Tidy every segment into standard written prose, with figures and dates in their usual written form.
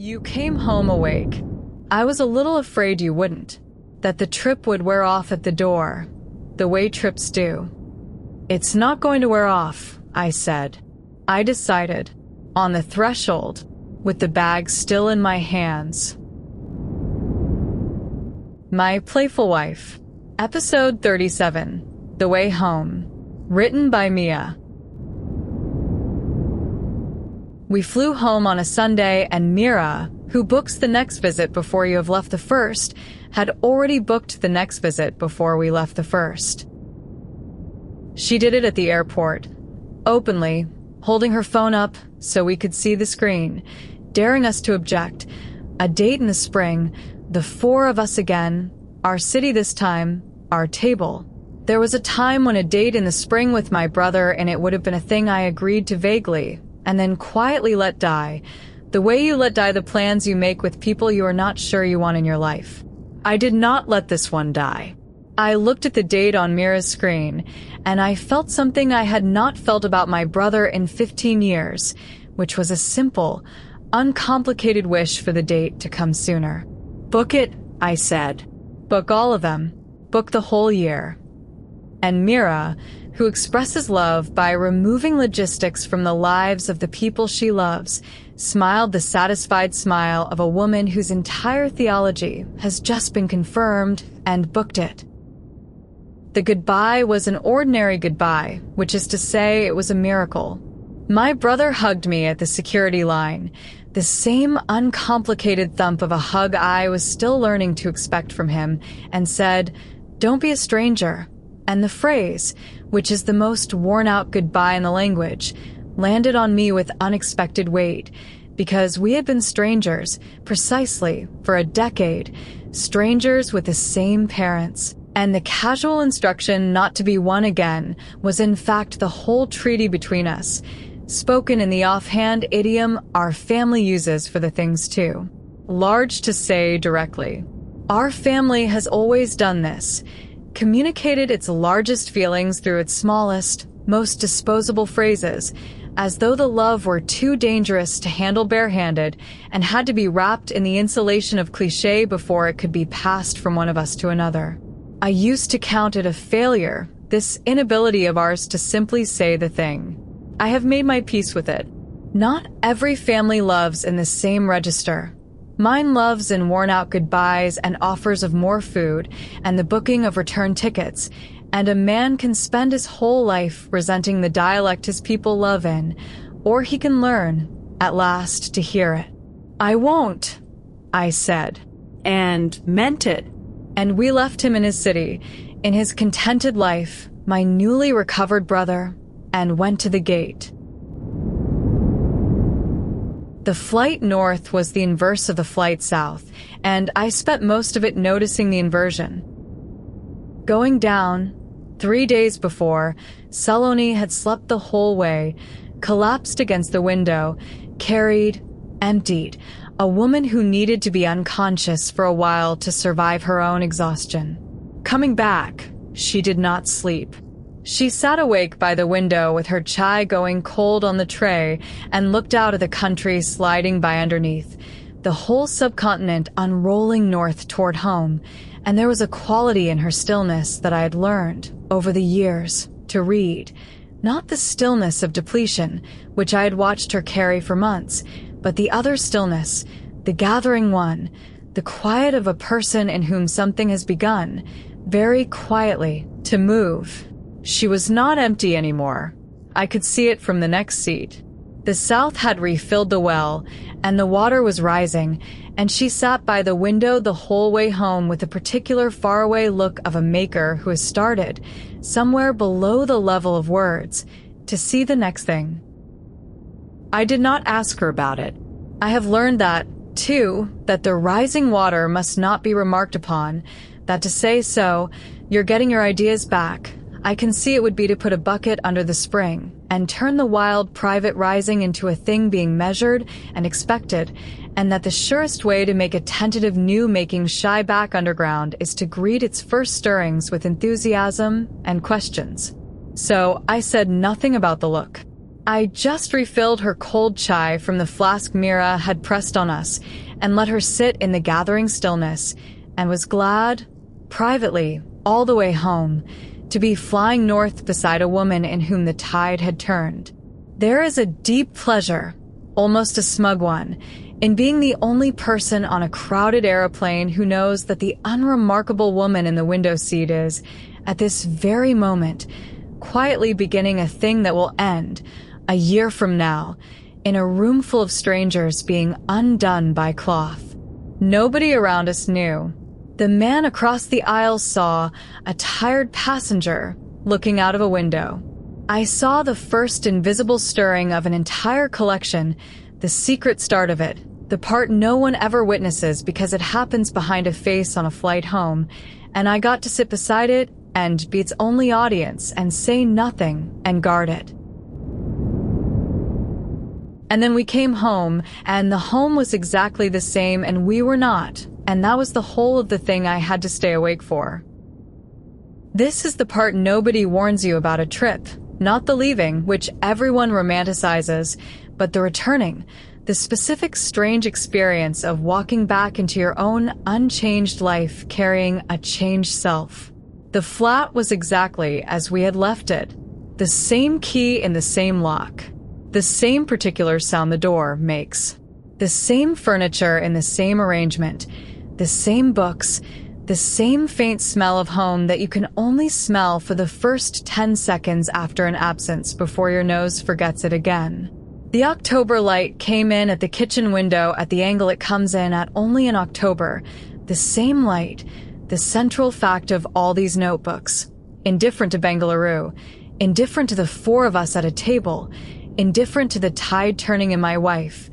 You came home awake. I was a little afraid you wouldn't, that the trip would wear off at the door, the way trips do. It's not going to wear off, I said. I decided, on the threshold, with the bag still in my hands. My Playful Wife, Episode 37, The Way Home, written by Meera. We flew home on a Sunday, and Meera, who books the next visit before you have left the first, had already booked the next visit before we left the first. She did it at the airport, openly, holding her phone up so we could see the screen, daring us to object. A date in the spring, the four of us again, our city this time, our table. There was a time when a date in the spring with my brother, and it would have been a thing I agreed to vaguely, and then quietly let die, the way you let die the plans you make with people you are not sure you want in your life. I did not let this one die. I looked at the date on Meera's screen, and I felt something I had not felt about my brother in 15 years, which was a simple, uncomplicated wish for the date to come sooner. Book it, I said. Book all of them. Book the whole year. And Meera, who expresses love by removing logistics from the lives of the people she loves, smiled the satisfied smile of a woman whose entire theology has just been confirmed, and booked it. The goodbye was an ordinary goodbye, which is to say it was a miracle. My brother hugged me at the security line, the same uncomplicated thump of a hug I was still learning to expect from him, and said, "Don't be a stranger." And the phrase, which is the most worn-out goodbye in the language, landed on me with unexpected weight, because we had been strangers, precisely, for a decade, strangers with the same parents. And the casual instruction not to be one again was in fact the whole treaty between us, spoken in the offhand idiom our family uses for the things too. Large to say directly. Our family has always done this, communicated its largest feelings through its smallest, most disposable phrases, as though the love were too dangerous to handle barehanded and had to be wrapped in the insulation of cliché before it could be passed from one of us to another. I used to count it a failure, this inability of ours to simply say the thing. I have made my peace with it. Not every family loves in the same register. Mine loves in worn-out goodbyes and offers of more food and the booking of return tickets, and a man can spend his whole life resenting the dialect his people love in, or he can learn, at last, to hear it. "I won't," I said, and meant it. And we left him in his city, in his contented life, my newly recovered brother, and went to the gate. The flight north was the inverse of the flight south, and I spent most of it noticing the inversion. Going down, 3 days before, Saloni had slept the whole way, collapsed against the window, carried, emptied, a woman who needed to be unconscious for a while to survive her own exhaustion. Coming back, she did not sleep. She sat awake by the window with her chai going cold on the tray and looked out at the country sliding by underneath, the whole subcontinent unrolling north toward home, and there was a quality in her stillness that I had learned, over the years, to read. Not the stillness of depletion, which I had watched her carry for months, but the other stillness, the gathering one, the quiet of a person in whom something has begun, very quietly, to move. She was not empty anymore. I could see it from the next seat. The south had refilled the well, and the water was rising, and she sat by the window the whole way home with a particular faraway look of a maker who has started, somewhere below the level of words, to see the next thing. I did not ask her about it. I have learned that, too, that the rising water must not be remarked upon, that to say so, you're getting your ideas back. I can see it would be to put a bucket under the spring and turn the wild private rising into a thing being measured and expected, and that the surest way to make a tentative new making shy back underground is to greet its first stirrings with enthusiasm and questions. So I said nothing about the look. I just refilled her cold chai from the flask Meera had pressed on us and let her sit in the gathering stillness, and was glad, privately, all the way home, to be flying north beside a woman in whom the tide had turned. There is a deep pleasure, almost a smug one, in being the only person on a crowded aeroplane who knows that the unremarkable woman in the window seat is, at this very moment, quietly beginning a thing that will end, a year from now, in a room full of strangers being undone by cloth. Nobody around us knew. The man across the aisle saw a tired passenger looking out of a window. I saw the first invisible stirring of an entire collection, the secret start of it, the part no one ever witnesses because it happens behind a face on a flight home, and I got to sit beside it and be its only audience and say nothing and guard it. And then we came home, and the home was exactly the same, and we were not, and that was the whole of the thing I had to stay awake for. This is the part nobody warns you about a trip, not the leaving, which everyone romanticizes, but the returning, the specific strange experience of walking back into your own unchanged life carrying a changed self. The flat was exactly as we had left it, the same key in the same lock. The same particular sound the door makes. The same furniture in the same arrangement. The same books. The same faint smell of home that you can only smell for the first 10 seconds after an absence before your nose forgets it again. The October light came in at the kitchen window at the angle it comes in at only in October. The same light. The central fact of all these notebooks. Indifferent to Bengaluru. Indifferent to the four of us at a table. Indifferent to the tide turning in my wife,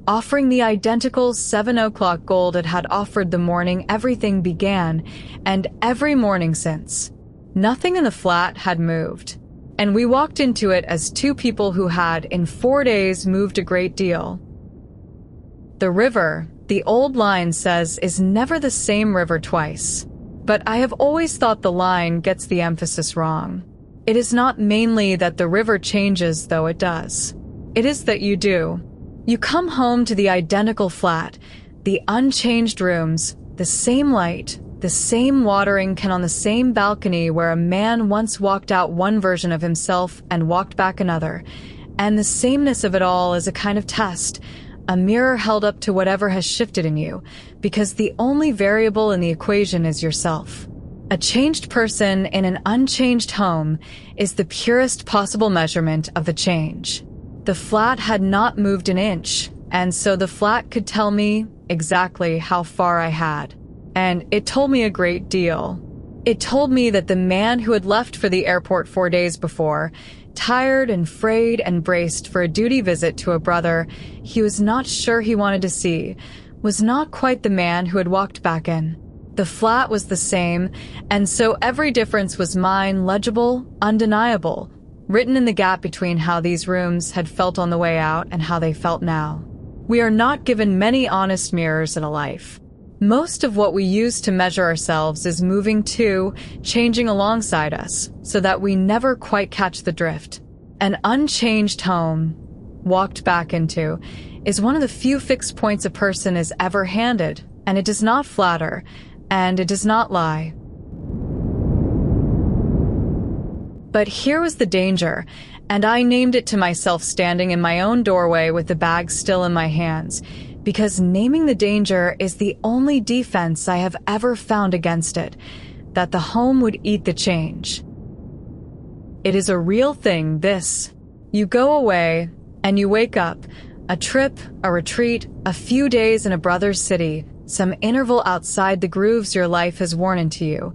offering the identical 7 o'clock gold it had offered the morning everything began, and every morning since. Nothing in the flat had moved, and we walked into it as two people who had, in 4 days, moved a great deal. The river, the old line says, is never the same river twice, but I have always thought the line gets the emphasis wrong. It is not mainly that the river changes, though it does. It is that you do. You come home to the identical flat, the unchanged rooms, the same light, the same watering can on the same balcony where a man once walked out one version of himself and walked back another, and the sameness of it all is a kind of test, a mirror held up to whatever has shifted in you, because the only variable in the equation is yourself. A changed person in an unchanged home is the purest possible measurement of the change. The flat had not moved an inch, and so the flat could tell me exactly how far I had. And it told me a great deal. It told me that the man who had left for the airport 4 days before, tired and frayed and braced for a duty visit to a brother he was not sure he wanted to see, was not quite the man who had walked back in. The flat was the same, and so every difference was mine, legible, undeniable, written in the gap between how these rooms had felt on the way out and how they felt now. We are not given many honest mirrors in a life. Most of what we use to measure ourselves is moving to, changing alongside us, so that we never quite catch the drift. An unchanged home, walked back into, is one of the few fixed points a person is ever handed, and it does not flatter, and it does not lie. But here was the danger, and I named it to myself standing in my own doorway with the bag still in my hands, because naming the danger is the only defense I have ever found against it, that the home would eat the change. It is a real thing, this. You go away, and you wake up, a trip, a retreat, a few days in a brother's city, some interval outside the grooves your life has worn into you,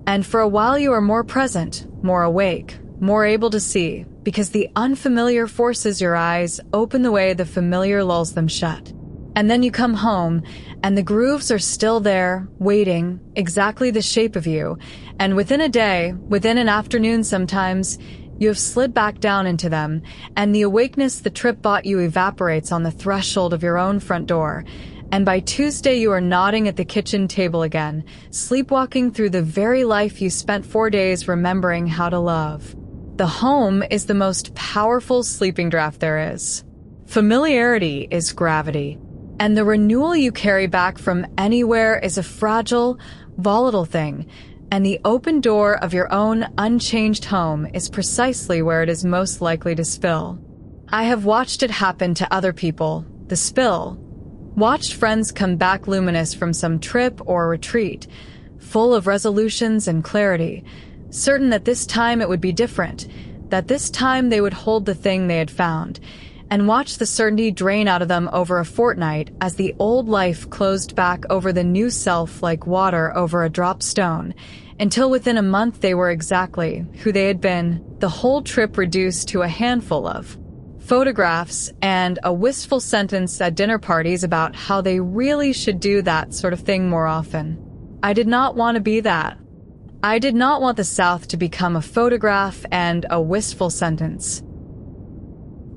and for a while you are more present, more awake, more able to see, because the unfamiliar forces your eyes open the way the familiar lulls them shut. And then you come home, and the grooves are still there, waiting, exactly the shape of you, and within a day, within an afternoon sometimes, you have slid back down into them, and the awakeness the trip bought you evaporates on the threshold of your own front door, and by Tuesday you are nodding at the kitchen table again, sleepwalking through the very life you spent 4 days remembering how to love. The home is the most powerful sleeping draft there is. Familiarity is gravity, and the renewal you carry back from anywhere is a fragile, volatile thing, and the open door of your own unchanged home is precisely where it is most likely to spill. I have watched it happen to other people, the spill. Watched friends come back luminous from some trip or retreat, full of resolutions and clarity, certain that this time it would be different, that this time they would hold the thing they had found, and watch the certainty drain out of them over a fortnight as the old life closed back over the new self like water over a dropped stone, until within a month they were exactly who they had been, the whole trip reduced to a handful of photographs and a wistful sentence at dinner parties about how they really should do that sort of thing more often. I did not want to be that. I did not want the South to become a photograph and a wistful sentence.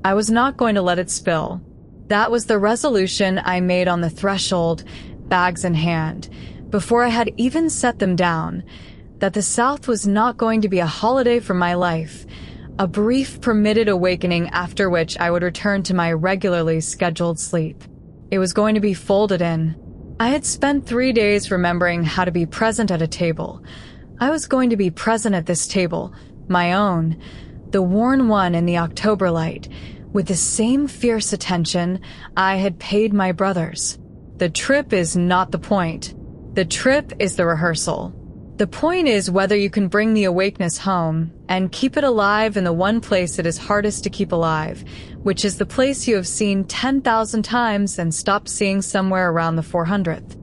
I was not going to let it spill. That was the resolution I made on the threshold, bags in hand, before I had even set them down, that the South was not going to be a holiday from my life, a brief permitted awakening after which I would return to my regularly scheduled sleep. It was going to be folded in. I had spent 3 days remembering how to be present at a table. I was going to be present at this table, my own, the worn one in the October light, with the same fierce attention I had paid my brothers. The trip is not the point. The trip is the rehearsal. The point is whether you can bring the awakeness home and keep it alive in the one place it is hardest to keep alive, which is the place you have seen 10,000 times and stopped seeing somewhere around the 400th.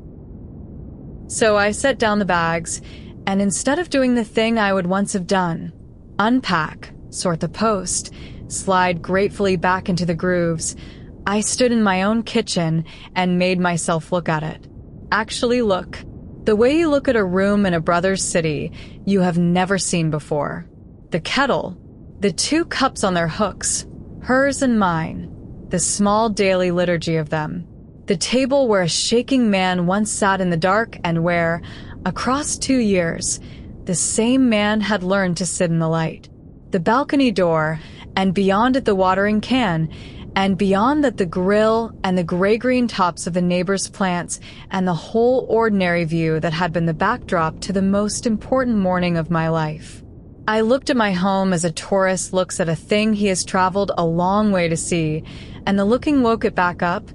So I set down the bags, and instead of doing the thing I would once have done, unpack, sort the post, slide gratefully back into the grooves, I stood in my own kitchen and made myself look at it. Actually look. The way you look at a room in a brother's city you have never seen before. The kettle, the 2 cups on their hooks, hers and mine, the small daily liturgy of them. The table where a shaking man once sat in the dark and where, across 2 years, the same man had learned to sit in the light. The balcony door, and beyond it the watering can, and beyond that the grill and the gray-green tops of the neighbors' plants and the whole ordinary view that had been the backdrop to the most important morning of my life. I looked at my home as a tourist looks at a thing he has traveled a long way to see, and the looking woke it back up,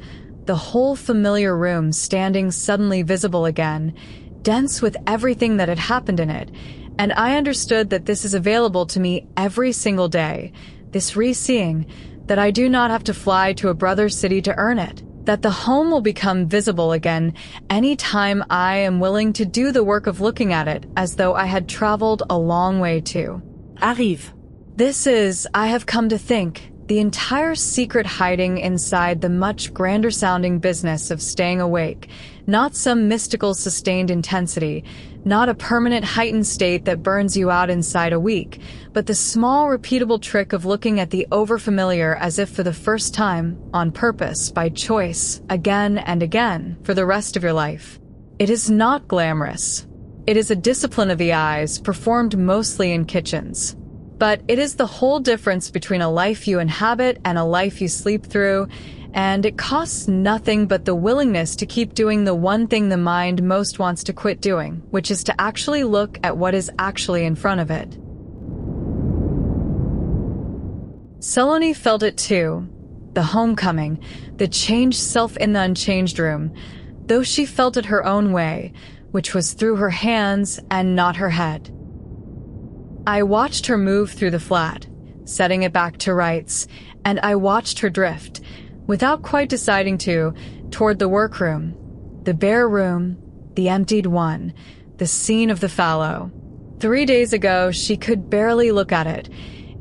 the whole familiar room standing suddenly visible again, dense with everything that had happened in it, and I understood that this is available to me every single day, this re-seeing, that I do not have to fly to a brother's city to earn it, that the home will become visible again any time I am willing to do the work of looking at it as though I had traveled a long way too. Arrive. This is, I have come to think, the entire secret hiding inside the much grander sounding business of staying awake, not some mystical sustained intensity, not a permanent heightened state that burns you out inside a week, but the small repeatable trick of looking at the overfamiliar as if for the first time, on purpose, by choice, again and again, for the rest of your life. It is not glamorous. It is a discipline of the eyes, performed mostly in kitchens. But it is the whole difference between a life you inhabit and a life you sleep through, and it costs nothing but the willingness to keep doing the one thing the mind most wants to quit doing, which is to actually look at what is actually in front of it. Saloni felt it too, the homecoming, the changed self in the unchanged room, though she felt it her own way, which was through her hands and not her head. I watched her move through the flat, setting it back to rights, and I watched her drift, without quite deciding to, toward the workroom, the bare room, the emptied one, the scene of the fallow. 3 days ago, she could barely look at it.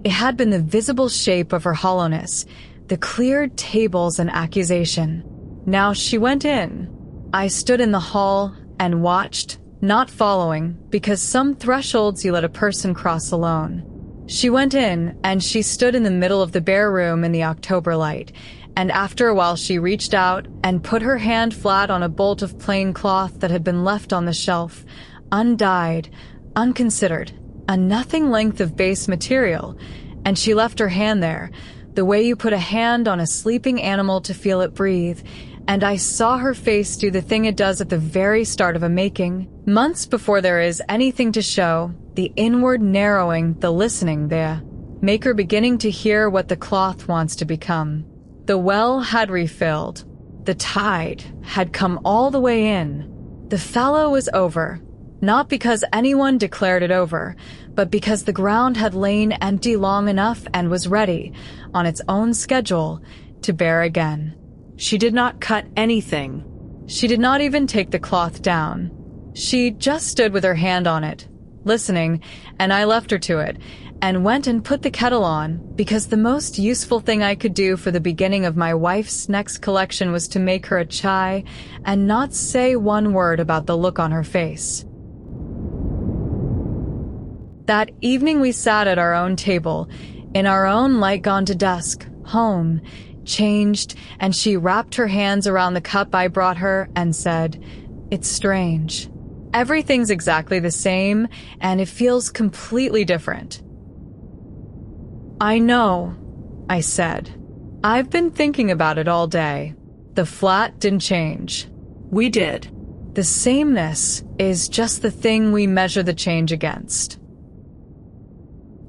It had been the visible shape of her hollowness, the cleared tables and accusation. Now she went in. I stood in the hall and watched, not following, because some thresholds you let a person cross alone. She went in, and she stood in the middle of the bare room in the October light, and after a while she reached out and put her hand flat on a bolt of plain cloth that had been left on the shelf, undyed, unconsidered, a nothing length of base material, and she left her hand there, the way you put a hand on a sleeping animal to feel it breathe, and I saw her face do the thing it does at the very start of a making, months before there is anything to show, the inward narrowing, the listening, the maker beginning to hear what the cloth wants to become. The well had refilled. The tide had come all the way in. The fallow was over, not because anyone declared it over, but because the ground had lain empty long enough and was ready, on its own schedule, to bear again. She did not cut anything. She did not even take the cloth down. She just stood with her hand on it, listening, and I left her to it, and went and put the kettle on, because the most useful thing I could do for the beginning of my wife's next collection was to make her a chai and not say one word about the look on her face. That evening we sat at our own table, in our own light gone to dusk, home, changed, and she wrapped her hands around the cup I brought her and said, "It's strange. Everything's exactly the same, and it feels completely different." "I know," I said. "I've been thinking about it all day. The flat didn't change. We did. The sameness is just the thing we measure the change against."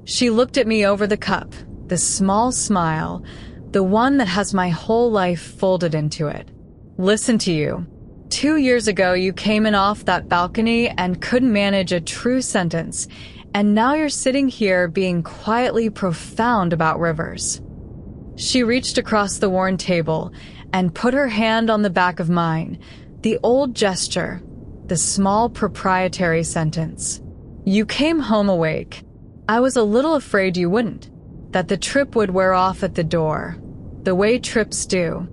She looked at me over the cup, the small smile, the one that has my whole life folded into it. "Listen to you. 2 years ago you came in off that balcony and couldn't manage a true sentence, and now you're sitting here being quietly profound about rivers." She reached across the worn table and put her hand on the back of mine, the old gesture, the small proprietary sentence. "You came home awake. I was a little afraid you wouldn't, that the trip would wear off at the door, the way trips do."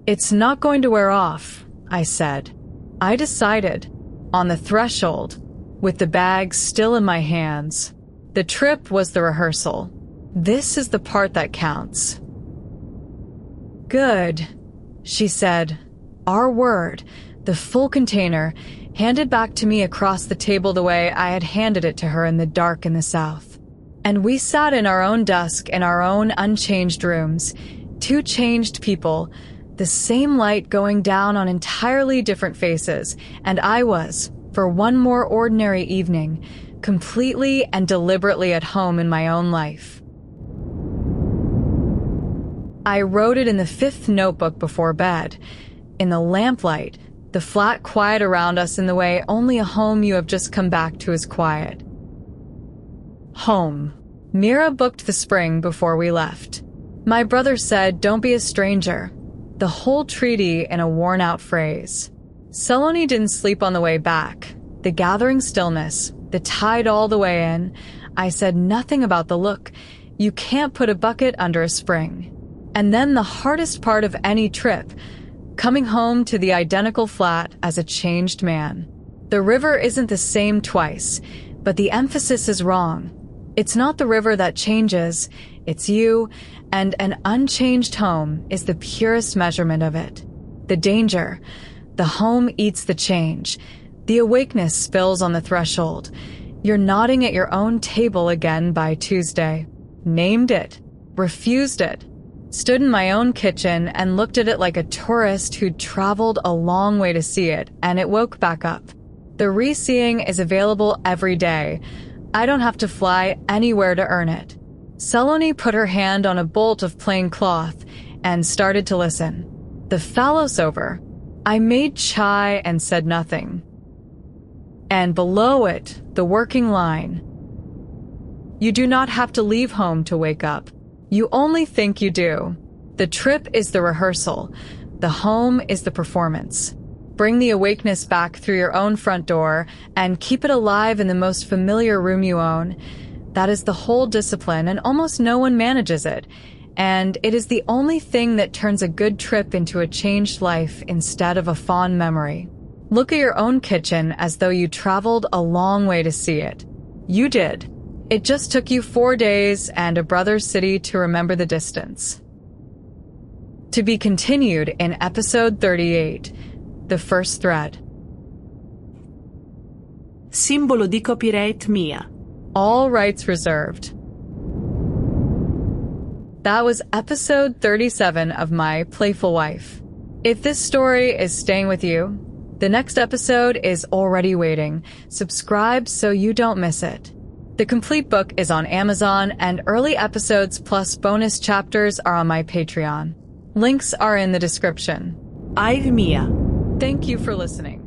"It's not going to wear off," I said. I decided, on the threshold, with the bag still in my hands. The trip was the rehearsal. This is the part that counts. "Good," she said. Our word, the full container, handed back to me across the table the way I had handed it to her in the dark in the south. And we sat in our own dusk in our own unchanged rooms, two changed people, the same light going down on entirely different faces, and I was, for one more ordinary evening, completely and deliberately at home in my own life. I wrote it in the 5th notebook before bed, in the lamplight, the flat quiet around us in the way only a home you have just come back to is quiet. Home. Meera booked the spring before we left. My brother said, "Don't be a stranger." The whole treaty in a worn-out phrase. Saloni didn't sleep on the way back. The gathering stillness, the tide all the way in. I said nothing about the look. You can't put a bucket under a spring. And then the hardest part of any trip, coming home to the identical flat as a changed man. The river isn't the same twice, but the emphasis is wrong. It's not the river that changes, it's you, and an unchanged home is the purest measurement of it. The danger, the home eats the change. The awakeness spills on the threshold. You're nodding at your own table again by Tuesday. Named it, refused it, stood in my own kitchen and looked at it like a tourist who'd traveled a long way to see it, and it woke back up. The re-seeing is available every day. I don't have to fly anywhere to earn it. Saloni put her hand on a bolt of plain cloth and started to listen. The phallus over. I made chai and said nothing. And below it, the working line. You do not have to leave home to wake up. You only think you do. The trip is the rehearsal. The home is the performance. Bring the awakeness back through your own front door and keep it alive in the most familiar room you own. That is the whole discipline, and almost no one manages it. And it is the only thing that turns a good trip into a changed life instead of a fond memory. Look at your own kitchen as though you traveled a long way to see it. You did. It just took you 4 days and a brother city to remember the distance. To be continued in episode 38, The First Thread. Simbolo di copyright Mia. All rights reserved. That was episode 37 of My Playful Wife. If this story is staying with you, the next episode is already waiting. Subscribe so you don't miss it. The complete book is on Amazon, and early episodes plus bonus chapters are on my Patreon. Links are in the description. I've Mia. Thank you for listening.